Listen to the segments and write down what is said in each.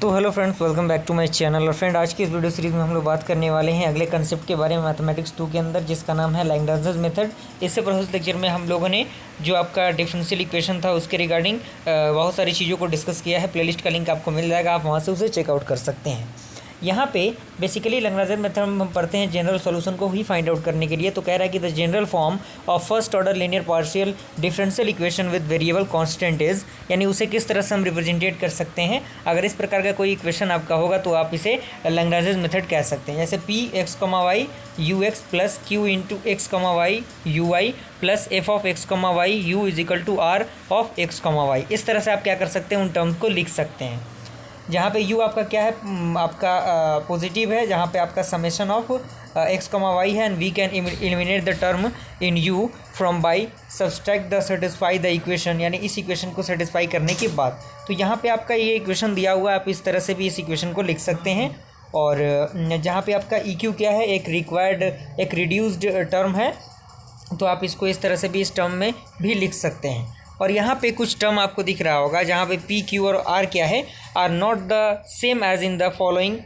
तो hello friends, welcome back to my channel. और friend, आज की इस वीडियो सीरीज़ में हम लोग बात करने वाले हैं अगले कंसेप्ट के बारे में मैथमेटिक्स 2 के अंदर, जिसका नाम है लैग्रांज मेथड। इससे प्रोसेस लेक्चर में हम लोगों ने जो आपका डिफरेंशियल इक्वेशन था उसके रिगार्डिंग बहुत सारी चीज़ों को डिस्कस किया है। प्लेलिस्ट का लिंक आपको मिल जाएगा, आप वहाँ से उसे चेकआउट कर सकते हैं। यहाँ पे बेसिकली लैग्रांज मेथड में हम पढ़ते हैं जनरल सॉल्यूशन को ही फाइंड आउट करने के लिए। तो कह रहा है कि the general form of first order linear partial differential equation with variable constant is, यानी उसे किस तरह से हम रिप्रेजेंटेट कर सकते हैं। अगर इस प्रकार का कोई इक्वेशन आपका होगा तो आप इसे लैग्रांज मेथड कह सकते हैं। जैसे P X comma Y U X plus Q into X comma Y U Y plus F of x comma Y U is equal to R of x comma Y. इस तरह से आप क्या कर सकते हैं, उन टर्म्स को लिख सकते हैं। जहाँ पे u आपका क्या है, आपका पॉजिटिव है, जहाँ पे आपका summation of x comma y है, and we can eliminate the term in u from by subtract the satisfy the equation, यानी इस इक्वेशन को सेटिस्फाई करने के बाद। तो यहाँ पे आपका ये इक्वेशन दिया हुआ है, आप इस तरह से भी इस इक्वेशन को लिख सकते हैं। और जहाँ पे आपका EQ क्या है, एक रिक्वायर्ड एक रिड्यूस्ड टर्म है, तो आप इसको इस तरह से भी इस टर्म में भी लिख सकते हैं। और यहाँ पे कुछ टर्म आपको दिख रहा होगा जहाँ पे P, Q और R क्या है, are not the same as in the following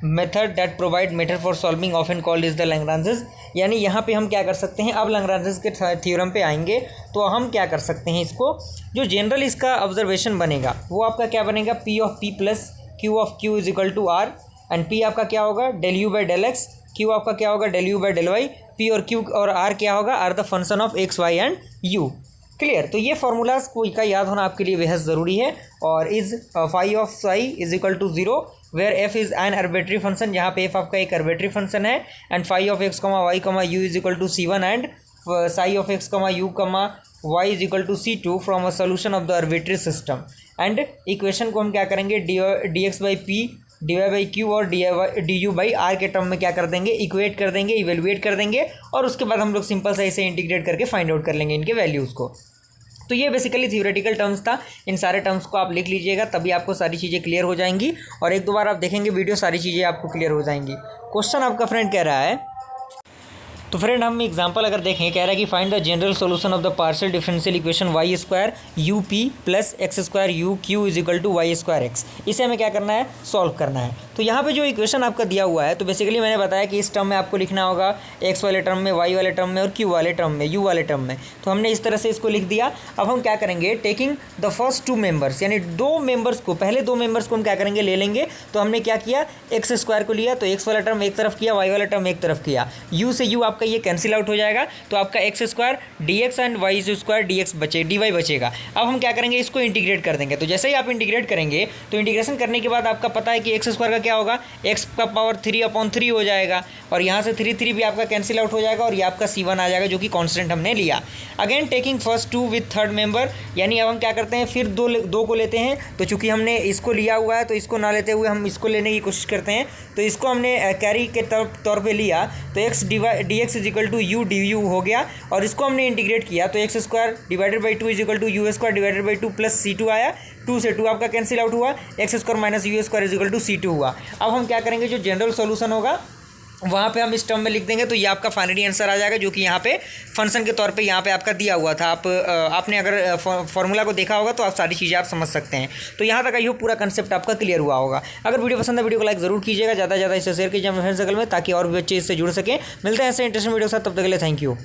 method that provide method for solving often called is the Lagrange. यानी यहाँ पे हम क्या कर सकते हैं, अब लैग्रांज के थ्योरम पे आएंगे तो हम क्या कर सकते हैं, इसको जो जनरल इसका ऑब्जर्वेशन बनेगा वो आपका क्या बनेगा, P of P plus Q of Q is equal to R, and P आपका क्या होगा del U by del x, Q आपका क्या होगा del U by del y, P और Q और R क्या होगा, are the function of x y and U। Clear. तो ये फार्मूलाज का याद होना आपके लिए बेहद ज़रूरी है। और is phi of psi is equal to 0 where f is an arbitrary function, जहाँ पे एफ आपका एक आर्बिट्री फंक्शन है, and phi of x comma y comma u is equal to C1 and psi of x comma u comma y is equal to C2 from a solution of the arbitrary system. And equation को हम क्या करेंगे, d x by p d y by Q और D you by are के term में क्या कर देंगे, इक्वेट कर देंगे, इवेलुएट कर देंगे, और उसके बाद हम लोग सिंपल सा इसे इंटीग्रेट करके फाइंड आउट कर लेंगे इनके वैल्यूज़ को। तो ये बेसिकली थ्योरेटिकल टर्म्स था। इन सारे टर्म्स को आप लिख लीजिएगा, तभी आपको सारी चीज़ें क्लियर हो जाएंगी। और एक दो बार आप देखेंगे वीडियो, सारी चीज़ें आपको क्लियर हो जाएंगी। क्वेश्चन आपका फ्रेंड कह रहा है, तो फ्रेंड हम एग्जांपल अगर देखें, कह रहा है कि find the general solution of the partial differential equation y square u p plus x square u q is equal to y square x. इसे हमें क्या करना है, सॉल्व करना है। तो यहाँ पे जो इक्वेशन आपका दिया हुआ है, तो बेसिकली मैंने बताया कि इस टर्म में आपको लिखना होगा एक्स वाले टर्म में, वाई वाले टर्म में और क्यू वाले टर्म में, यू वाले टर्म में। तो हमने इस तरह से इसको लिख दिया। अब हम क्या करेंगे, taking the first two members, यानी दो मेंबर्स को, पहले दो मेंबर्स को हम क्या करेंगे, ले लेंगे। तो हमने क्या किया, एक्स स्क्वायर को लिया, तो एक्स वाला टर्म एक तरफ किया, वाई वाला टर्म एक तरफ किया, यू से यू आपका ये कैंसिल आउट हो जाएगा, तो आपका x square d x and y square d x d y बचेगा। अब हम क्या करेंगे, इसको इंटीग्रेट कर देंगे। तो जैसे ही आप इंटीग्रेट करेंगे, तो इंटीग्रेशन करने के बाद आपका पता है कि एक्स स्क्वायर का क्या होगा, एक्स का पावर 3/3 हो जाएगा, और यहाँ से 3 भी आपका कैंसिल आउट हो जाएगा, और ये आपका C1 आ जाएगा, जो कि कांस्टेंट हमने लिया। Again taking first two with third member, यानी अब हम क्या करते हैं, फिर दो को लेते हैं। तो चूंकि हमने इसको लिया हुआ है, तो इसको ना लेते हुए हम इसको लेने की कोशिश करते हैं। तो इसको हमने कैरी के तौर पे लिया, तो x d x is equal to u d u हो गया, और इसको हमने इंटीग्रेट किया, तो x square divided by 2 is equal to u square divided by 2 plus C2 आया। 2 से 2 आपका कैंसिल आउट हुआ, x square minus u square is equal to C2 हुआ। अब हम क्या करेंगे, जो जनरल सॉल्यूशन होगा वहाँ पे हम इस टर्म में लिख देंगे, तो ये आपका फाइनली आंसर आ जाएगा, जो कि यहाँ पे फंक्शन के तौर पे यहाँ पे आपका दिया हुआ था। आपने अगर फॉर्मूला को देखा होगा तो आप सारी चीज़ें आप समझ सकते हैं। तो यहाँ तक ये पूरा कंसेप्ट आपका क्लियर हुआ होगा। अगर वीडियो पसंद है, वीडियो को लाइक जरूर कीजिएगा, ज़्यादा से ज़्यादा इसे शेयर कीजिए अपने फ्रेंड सर्कल में, ताकि और भी बच्चे इससे जुड़ सकें। मिलते हैं ऐसे इंटरेस्टिंग वीडियो के साथ, तब तक के लिए थैंक यू।